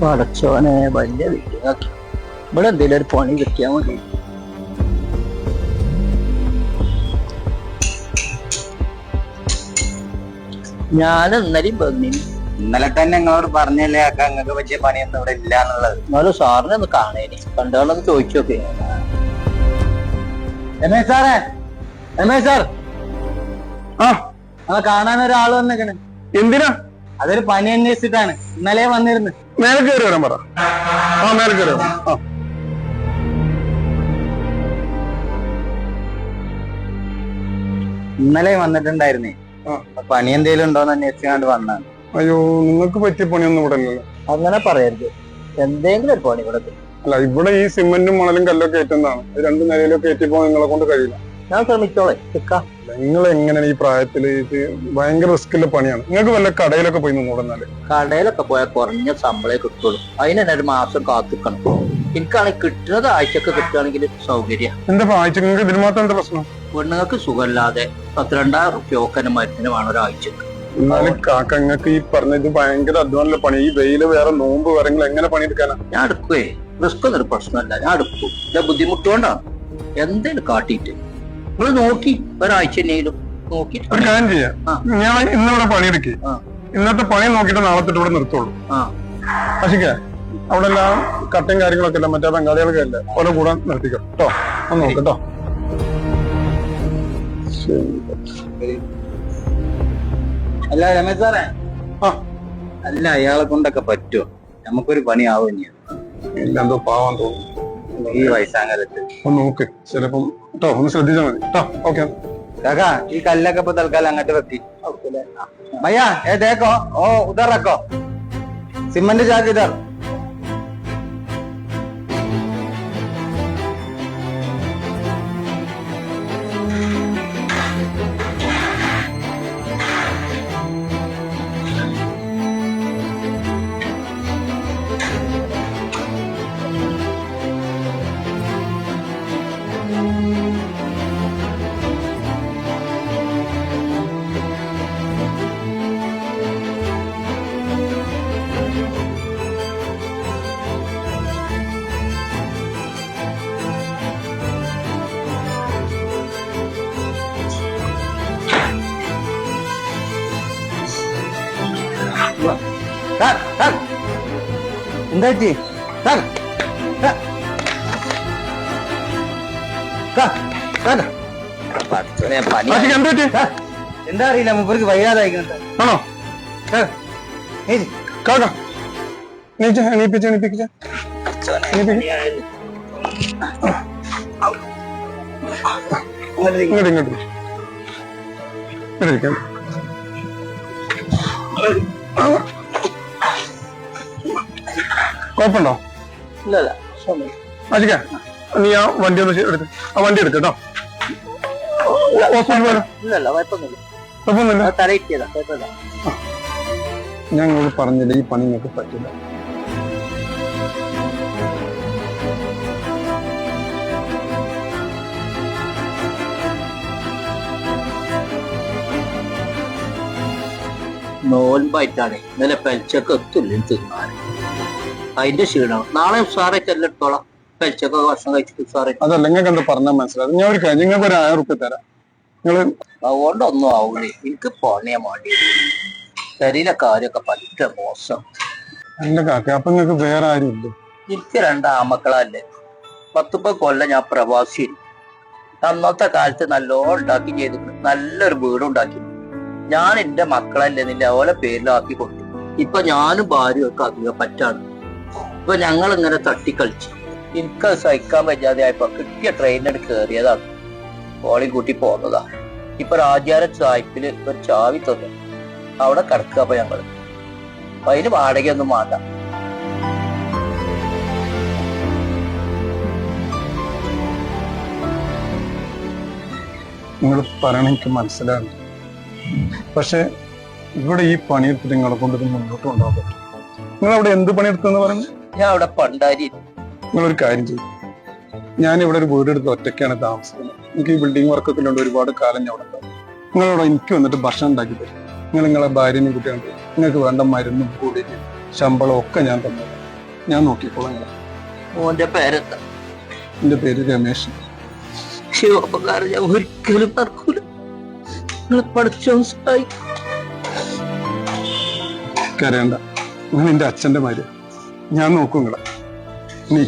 പടച്ചോനെ വലിയ വീട്ടിലാക്കി ഇവിടെ എന്തെങ്കിലും ഒരു പണി കിട്ടിയാൽ മതി. ഞാൻ ഇന്നലെയും വന്നിന്. ഇന്നലെ തന്നെ നിങ്ങളോട് പറഞ്ഞല്ലേ നിങ്ങൾക്ക് പറ്റിയ പണിയൊന്നും ഇവിടെ ഇല്ല എന്നുള്ളത്. എന്നാലും സാറിനെ ഒന്ന് കാണേനി, കണ്ടാളൊന്ന് ചോദിച്ചോക്കെ. രമേശ് സാറേ, രമേശ് സാർ, ആ കാണാൻ ഒരാൾ വന്നേക്കണ്. എന്തിനാ? അതൊരു പനി അന്വേഷിച്ചിട്ടാണ്. ഇന്നലെ വന്നിരുന്നു. മേലെ കയറി വരാൻ പറ. മേലെ കയറി വരാം. ഇന്നലെ വന്നിട്ടുണ്ടായിരുന്നേ. പണി എന്തേലും ഉണ്ടോന്ന് അന്വേഷിച്ചാണ്ട് വന്നാണ്. അയ്യോ, നിങ്ങൾക്ക് പറ്റിയ പണിയൊന്നും ഇവിടെ ഇല്ലല്ലോ. അങ്ങനെ പറയരുത്, എന്തെങ്കിലും ഒരു പണി ഇവിടെ. അല്ല, ഇവിടെ ഈ സിമെന്റും മണലും കല്ലൊക്കെ ഏറ്റുന്നതാണ്. രണ്ടു നിലയിലൊക്കെ ഏറ്റിപ്പോ നിങ്ങളെ കൊണ്ട് കഴിയില്ല. ഞാൻ ശ്രമിച്ചോളെ. നിങ്ങൾ എങ്ങനെയാണ് ഈ പ്രായത്തില് ഇത് ഭയങ്കര റിസ്ക്കുള്ള പണിയാണ്. നിങ്ങൾക്ക് വല്ല കടയിലൊക്കെ പോയി നിന്നോടുന്നാല്. കടയിലൊക്കെ പോയാൽ കുറഞ്ഞ ശമ്പളേ കിട്ടുള്ളൂ. അതിന് ഒരു മാസം കാത്തിക്കണം. എനിക്കാണെങ്കിൽ കിട്ടുന്നത് ആഴ്ചക്ക് കിട്ടുകയാണെങ്കിൽ സൗകര്യം. എന്താ ആഴ്ച നിങ്ങൾക്ക് ഇതിന് മാത്രം എന്താ പ്രശ്നം? പെണ്ണുങ്ങൾക്ക് സുഖമില്ലാതെ 12,000 റുപ്യ മരുന്നിന് വേണം ഒരാഴ്ചക്ക്. എന്നാലും കാക്ക, നിങ്ങൾക്ക് ഈ പറഞ്ഞത് ഭയങ്കര അധ്വാനമുള്ള പണി. ഈ വെയില് വേറെ, നോമ്പ് വേറെ, എങ്ങനെ പണിയെടുക്കാനാ? ഞാൻ എടുക്കുവേ. റിസ്ക് ഒന്നൊരു പ്രശ്നമല്ല, ഞാൻ എടുക്കും. എന്റെ ബുദ്ധിമുട്ടുകൊണ്ടാണ്. എന്തേലും കാട്ടിയിട്ട് നിങ്ങൾ നോക്കി ഒരാഴ്ച എന്നെങ്കിലും നോക്കിട്ട് ഒരു കാര്യം ചെയ്യാം. ഞാൻ ഇന്നിവിടെ പണിയെടുക്കേ. ഇന്നത്തെ പണി നോക്കിയിട്ട് നാളെ തൊട്ട് ഇവിടെ നിർത്തുള്ളൂ. പക്ഷേ അവിടെ എല്ലാം കട്ടയും കാര്യങ്ങളൊക്കെ അല്ല, മറ്റേ ബംഗാളികളൊക്കെ അല്ലേ, ഓരോ കൂടെ നിർത്തിക്കോ കേട്ടോ. ഒന്ന് നോക്കട്ടോ. അല്ല രമേശ് സാറേ, അല്ല അയാളെ കൊണ്ടൊക്കെ പറ്റുമോ? നമുക്കൊരു പണിയാവും ഇനി. എന്തോ പാവാൻ തോന്നുന്നു ഈ വയസ്സാകാലത്ത്. ഒന്ന് നോക്ക്, ചിലപ്പം കേട്ടോ. ഒന്ന് ശ്രദ്ധിച്ചാൽ മതി കേട്ടോ. ഓക്കെ കാക്കാ, ഈ കല്ലൊക്കെ ഇപ്പൊ തൽക്കാലം അങ്ങോട്ട് വെക്കി. ഭയ്യാ ഏ ദേക്കോ, ഓ ഉധർ റക്കോ, സിമന്റ് ചാക്ക് ഇധർ. എന്താ എന്താ അറിയില്ല, മുപ്പർക്ക് വയ്യാതായിക്കുന്നുണ്ട്. ആണോ? എണീപ്പിച്ച ഇങ്ങോട്ട് കുഴപ്പമുണ്ടോ? ഇല്ലല്ല, അജിക്ക, നീ ആ വണ്ടി ഒന്ന് എടുത്ത് ആ വണ്ടി എടുക്കട്ടോ. ഹോസ്പിറ്റൽ പോലോ? ഇല്ലല്ല, കുഴപ്പമൊന്നുമില്ല. കുഴപ്പമൊന്നുമില്ല. തലയിട്ടിയതാ, കുഴപ്പമില്ല. ഞങ്ങൾ പറഞ്ഞില്ല ഈ പണി നിങ്ങൾക്ക് പറ്റില്ല. നോൻപായിട്ടാണ് ഇന്നലെ പെൽച്ചക്ക് എത്തില്ല തിന്നാൻ. അതിന്റെ ക്ഷീണം. നാളെ ഉസാറെ ചെല്ലെടുത്തോളാം. പെൽച്ചക്കൊക്കെ ഭക്ഷണം കഴിച്ചിട്ട് ഉസാറെ. അതല്ല, നിങ്ങൾക്ക് എന്താ പറഞ്ഞാൽ മനസ്സിലാവും. ഞാൻ ഒരു കാര്യം, നിങ്ങൾക്ക് ഒരു 1000 റുപ്യ തരാം. നിങ്ങള് അതുകൊണ്ടൊന്നും ആവൂലേ. എനിക്ക് പണിയാൻ വേണ്ടി ശരീര കാര്യമൊക്കെ പറ്റ മോശം. അല്ല കാക്ക, അപ്പൊ നിങ്ങൾക്ക് വേറെ ആരും ഇല്ല? എനിക്ക് 2 ആമക്കളല്ലേ. 10 കൊല്ലം ഞാൻ പ്രവാസി. അന്നത്തെ കാലത്ത് നല്ലോണം ഉണ്ടാക്കി ചെയ്തിട്ടുണ്ട്. നല്ലൊരു വീടുണ്ടാക്കി. ഞാൻ എന്റെ മക്കളല്ലേ നിന്റെ ഓലെ പേരിലാക്കി കൊടുത്തു. ഇപ്പൊ ഞാനും ഭാര്യയും ഒക്കെ അധികം പറ്റാണ്. ഇപ്പൊ ഞങ്ങൾ ഇങ്ങനെ തട്ടിക്കളിച്ചു. എനിക്ക് സഹിക്കാൻ പറ്റാതെ ആയപ്പോ കിട്ടിയ ട്രെയിനിൽ കയറിയതാണ്. ഓളി കൂട്ടി പോന്നതാ. ഇപ്പൊ രാജ്യാര സായിപ്പില് ഒരു ചാവി തന്നു. അവിടെ കിടക്കുക. അപ്പൊ ഞങ്ങള് അതിന് വാടകയൊന്നും വേണ്ട. നിങ്ങൾ പറയണ എനിക്ക് മനസ്സിലാകുന്നു. പക്ഷെ ഇവിടെ ഈ പണിയെടുത്തിട്ട് നിങ്ങളെ കൊണ്ട് ഇത് മുന്നോട്ട് കൊണ്ടുപോകാൻ പറ്റും. നിങ്ങൾ അവിടെ എന്ത് പണിയെടുത്തെന്ന് പറഞ്ഞു? ഞാൻ അവിടെ പണ്ടാരി. നിങ്ങളൊരു കാര്യം ചെയ്യും, ഞാൻ ഇവിടെ ഒരു വീടെടുത്ത് ഒറ്റയ്ക്കാണ് താമസിക്കുന്നത്. എനിക്ക് ഈ ബിൽഡിംഗ് വർക്കൊക്കെ ഉണ്ട്. ഒരുപാട് കാലം ഞാൻ അവിടെ ഉണ്ടാവും. നിങ്ങളവിടെ എനിക്ക് വന്നിട്ട് ഭക്ഷണം ഉണ്ടാക്കി തരും. നിങ്ങൾ നിങ്ങളെ ഭാര്യനും കുട്ടികളുണ്ട്. നിങ്ങൾക്ക് വേണ്ട മരുന്നും കൂടി ശമ്പളം ഒക്കെ ഞാൻ തന്നു. ഞാൻ നോക്കിക്കോളാം നിങ്ങളെ. ഓന്റെ പേരെന്താ? എന്റെ പേര് രമേശ്. ശിവോപകാരം ഞാൻ ഒരിക്കലും മറക്കൂല. നിങ്ങൾ പഠിച്ചോ സഹായിക്കും. കരയണ്ട, നിങ്ങൾ എന്റെ അച്ഛന്റെ മാര്, ഞാൻ നോക്കും നിങ്ങളെ. നീ